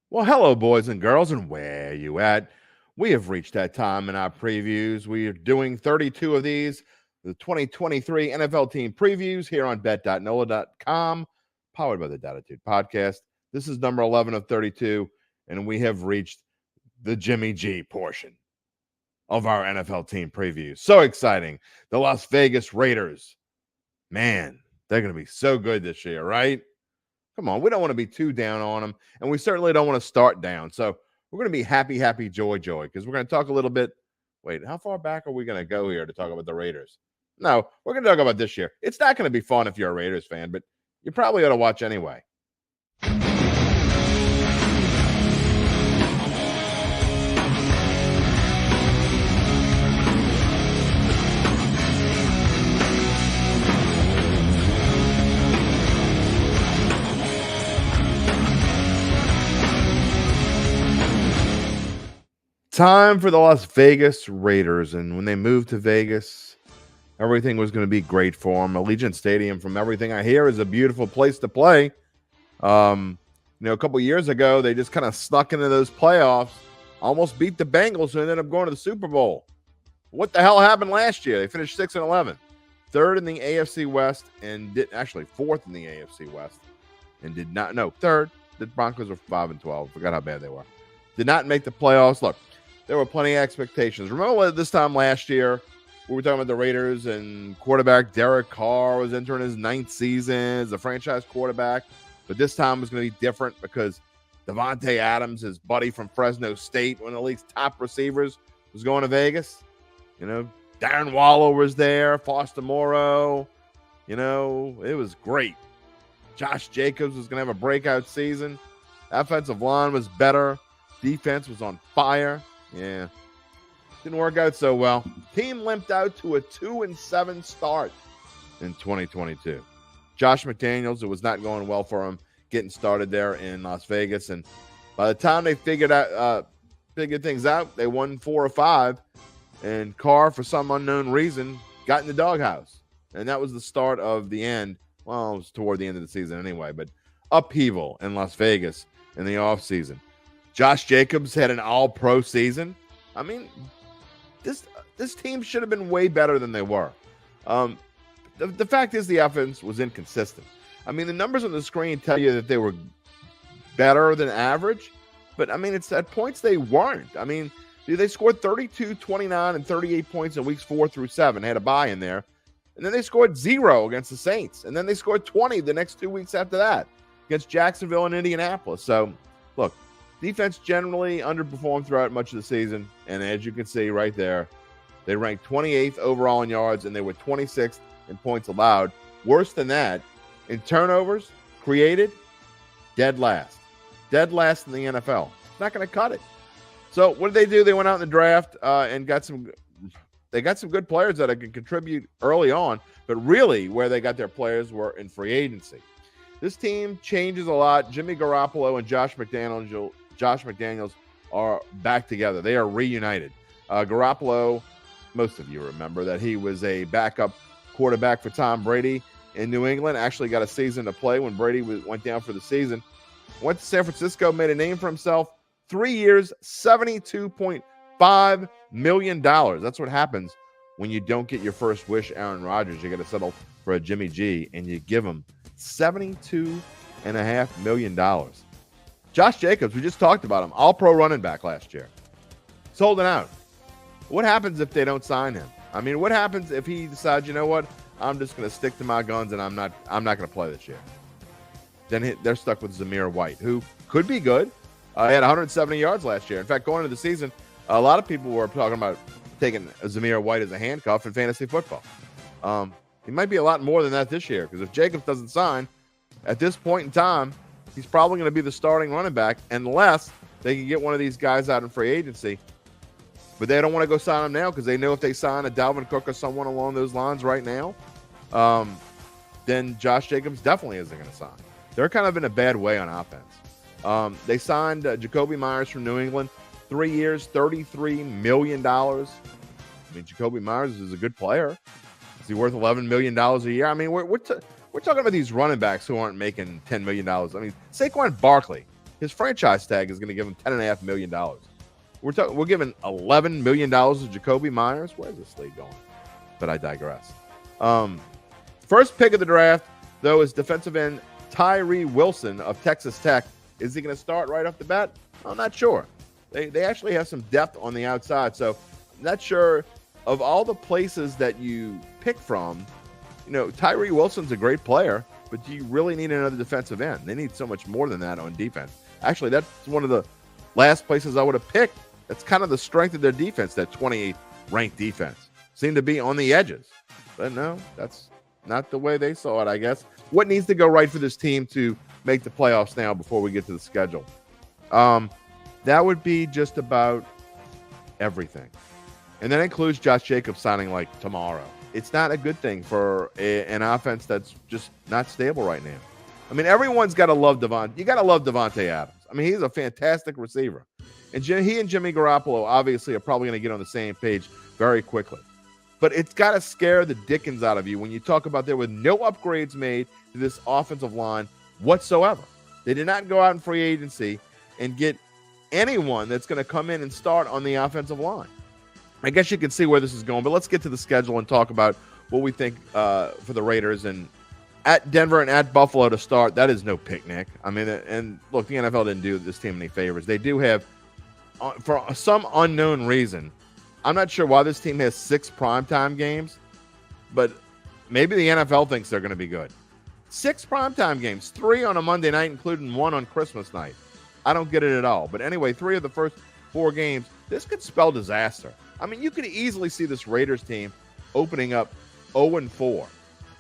Well, hello, boys and girls, and where you at? We have reached that time in our previews. We are doing 32 of these, the 2023 NFL team previews here on bet.nola.com, powered by the Dattitude Podcast. This is number 11 of 32, and we have reached the Jimmy G portion of our NFL team previews. So exciting. The Las Vegas Raiders. Man, they're going to be so good this year, right? Come on, we don't want to be too down on them, and we certainly don't want to start down. So we're going to be happy, joy, because we're going to talk a little bit. Wait, how far back are we going to go here to talk about the Raiders? No, we're going to talk about this year. It's not going to be fun if you're a Raiders fan, but you probably ought to watch anyway. Time for the Las Vegas Raiders. And when they moved to Vegas, everything was going to be great for them. Allegiant Stadium, from everything I hear, is a beautiful place to play. A couple years ago, they just kind of snuck into those playoffs, almost beat the Bengals, and ended up going to the Super Bowl. What the hell happened last year? They finished 6-11, third in the AFC West, and fourth in the AFC West, and third. The Broncos were 5-12. Forgot how bad they were. Did not make the playoffs. Look, there were plenty of expectations. Remember this time last year, we were talking about the Raiders, and quarterback Derek Carr was entering his 9th season as a franchise quarterback. But this time was going to be different because Devontae Adams, his buddy from Fresno State, one of the league's top receivers, was going to Vegas. Darren Waller was there, Foster Moreau. It was great. Josh Jacobs was going to have a breakout season. Offensive line was better. Defense was on fire. Yeah. Didn't work out so well. Team limped out to a 2-7 start in 2022. Josh McDaniels, it was not going well for him getting started there in Las Vegas. And by the time they figured things out, they won 4 or 5. And Carr, for some unknown reason, got in the doghouse. And that was the start of the end. Well, it was toward the end of the season anyway, but upheaval in Las Vegas in the offseason. Josh Jacobs had an all-pro season. I mean, this team should have been way better than they were. The fact is the offense was inconsistent. I mean, the numbers on the screen tell you that they were better than average, but, I mean, it's at points they weren't. I mean, they scored 32, 29, and 38 points in weeks 4 through 7. They had a bye in there. And then they scored 0 against the Saints. And then they scored 20 the next 2 weeks after that against Jacksonville and Indianapolis. So, look, defense generally underperformed throughout much of the season. And as you can see right there, they ranked 28th overall in yards, and they were 26th in points allowed. Worse than that, in turnovers created, dead last. Dead last in the NFL. It's not going to cut it. So what did they do? They went out in the draft and got some good players that can contribute early on, but really where they got their players were in free agency. This team changes a lot. Jimmy Garoppolo and Josh McDaniels are back together. They are reunited. Garoppolo, most of you remember that he was a backup quarterback for Tom Brady in New England, actually got a season to play when Brady went down for the season. Went to San Francisco, made a name for himself. 3 years, $72.5 million. That's what happens when you don't get your first wish, Aaron Rodgers. You got to settle for a Jimmy G, and you give him $72.5 million. Josh Jacobs, we just talked about him, all-pro running back last year. He's holding out. What happens if they don't sign him? I mean, what happens if he decides, you know what, I'm just going to stick to my guns and I'm not going to play this year? Then they're stuck with Zamir White, who could be good. He had 170 yards last year. In fact, going into the season, a lot of people were talking about taking Zamir White as a handcuff in fantasy football. He might be a lot more than that this year, because if Jacobs doesn't sign, at this point in time, he's probably going to be the starting running back unless they can get one of these guys out in free agency. But they don't want to go sign him now because they know if they sign a Dalvin Cook or someone along those lines right now, then Josh Jacobs definitely isn't going to sign. They're kind of in a bad way on offense. They signed Jacoby Myers from New England, 3 years, $33 million. I mean, Jacoby Myers is a good player. Is he worth $11 million a year? I mean, we're talking about these running backs who aren't making $10 million. I mean, Saquon Barkley his franchise tag is going to give him $10.5 million. We're giving $11 million to Jacoby Myers. Where's this league going? But I digress. First pick of the draft, though, is defensive end Tyree Wilson of Texas Tech. Is he going to start right off the bat? I'm not sure. They actually have some depth on the outside, so I'm not sure of all the places that you pick from. Tyree Wilson's a great player, but do you really need another defensive end? They need so much more than that on defense. Actually, that's one of the last places I would have picked. That's kind of the strength of their defense, that 28th ranked defense. Seemed to be on the edges. But no, that's not the way they saw it, I guess. What needs to go right for this team to make the playoffs now before we get to the schedule? That would be just about everything. And that includes Josh Jacobs signing like tomorrow. It's not a good thing for an offense that's just not stable right now. I mean, everyone's got to love Devontae. You got to love Devontae Adams. I mean, he's a fantastic receiver. And he and Jimmy Garoppolo obviously are probably going to get on the same page very quickly. But it's got to scare the dickens out of you when you talk about there were no upgrades made to this offensive line whatsoever. They did not go out in free agency and get anyone that's going to come in and start on the offensive line. I guess you can see where this is going, but let's get to the schedule and talk about what we think for the Raiders. And at Denver and at Buffalo to start, that is no picnic. I mean, and look, the NFL didn't do this team any favors. They do have, for some unknown reason, I'm not sure why this team has 6 primetime games, but maybe the NFL thinks they're going to be good. 6 primetime games, 3 on a Monday night, including 1 on Christmas night. I don't get it at all. But anyway, 3 of the first 4 games, this could spell disaster. I mean, you could easily see this Raiders team opening up 0-4.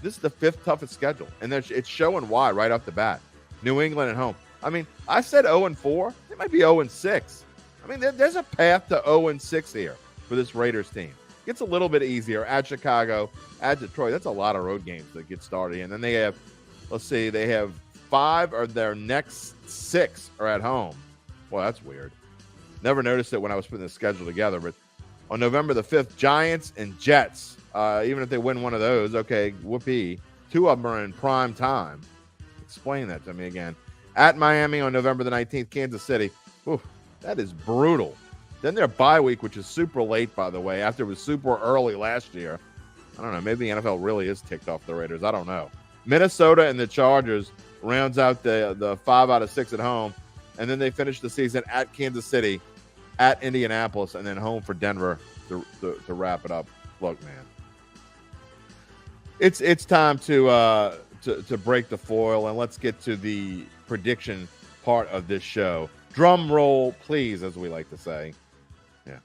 This is the 5th toughest schedule, and it's showing why right off the bat. New England at home. I mean, I said 0-4. It might be 0-6. I mean, there's a path to 0-6 here for this Raiders team. Gets a little bit easier at Chicago, at Detroit. That's a lot of road games that get started. And then they have, they have 5 of their next 6 are at home. Well, that's weird. Never noticed it when I was putting the schedule together. But on November the 5th, Giants and Jets. Even if they win one of those, okay, whoopee. 2 of them are in prime time. Explain that to me again. At Miami on November the 19th, Kansas City. Ooh, that is brutal. Then their bye week, which is super late, by the way, after it was super early last year. I don't know. Maybe the NFL really is ticked off the Raiders. I don't know. Minnesota and the Chargers rounds out the 5 out of 6 at home. And then they finish the season at Kansas City, at Indianapolis, and then home for Denver to wrap it up. Look, man, it's time to break the foil, and let's get to the prediction part of this show. Drum roll, please, as we like to say. Yeah,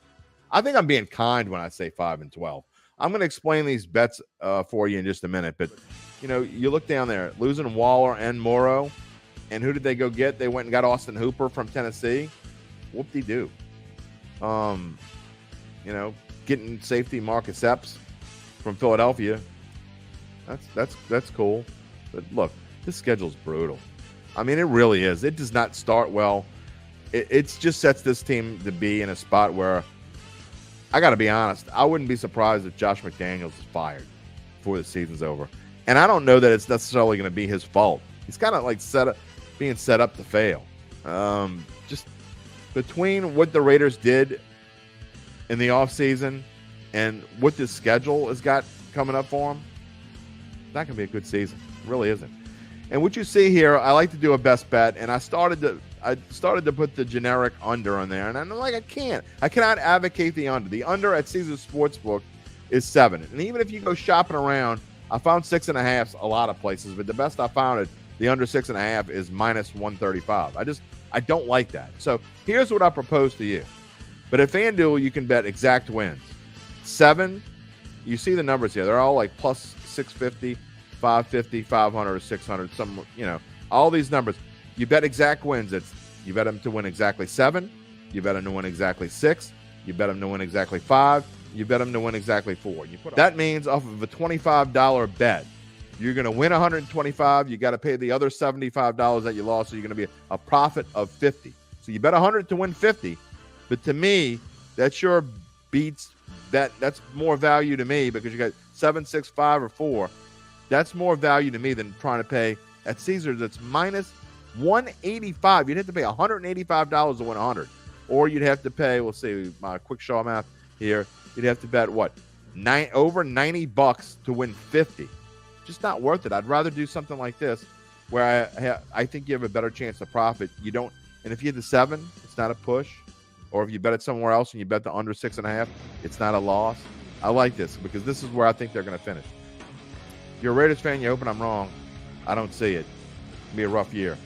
I think I'm being kind when I say 5-12. I'm going to explain these bets for you in just a minute, but you look down there, losing Waller and Morrow, and who did they go get? They went and got Austin Hooper from Tennessee. Whoop-de-doo. Getting safety Marcus Epps from Philadelphia. That's cool. But look, this schedule's brutal. I mean, it really is. It does not start well. It just sets this team to be in a spot where, I got to be honest, I wouldn't be surprised if Josh McDaniels is fired before the season's over. And I don't know that it's necessarily going to be his fault. He's kind of like being set up to fail. Just between what the Raiders did in the offseason and what this schedule has got coming up for them, it's not going to be a good season. It really isn't. And what you see here, I like to do a best bet, and I started to put the generic under on there, and I'm like, I cannot advocate the under. The under at Caesars Sportsbook is 7. And even if you go shopping around, I found 6.5 a lot of places, but the best I found it, the under 6.5 is -135. I don't like that. So here's what I propose to you. But at FanDuel, you can bet exact wins. 7, you see the numbers here. They're all like plus 650, 550, 500, or 600. Some, all these numbers. You bet exact wins. You bet them to win exactly 7. You bet them to win exactly 6. You bet them to win exactly 5. You bet them to win exactly 4. That means off of a $25 bet, you're going to win $125. You got to pay the other $75 that you lost, so you're going to be a profit of $50. So you bet $100 to win $50. But to me, that sure beats that. That's more value to me because you got 7, 6, 5, or 4. That's more value to me than trying to pay at Caesars. It's $185. You'd have to pay $185 to win 100. Or you'd have to pay, we'll see, my quick Shaw math here, you'd have to bet, what, over $90 to win 50. Just not worth it. I'd rather do something like this where I think you have a better chance of profit. You don't, and if you hit the 7, it's not a push. Or if you bet it somewhere else and you bet the under 6.5, it's not a loss. I like this because this is where I think they're going to finish. If you're a Raiders fan, you're hoping I'm wrong. I don't see it. It'll be a rough year.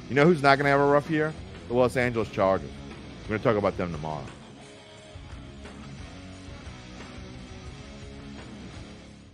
You know who's not going to have a rough year? The Los Angeles Chargers. We're going to talk about them tomorrow.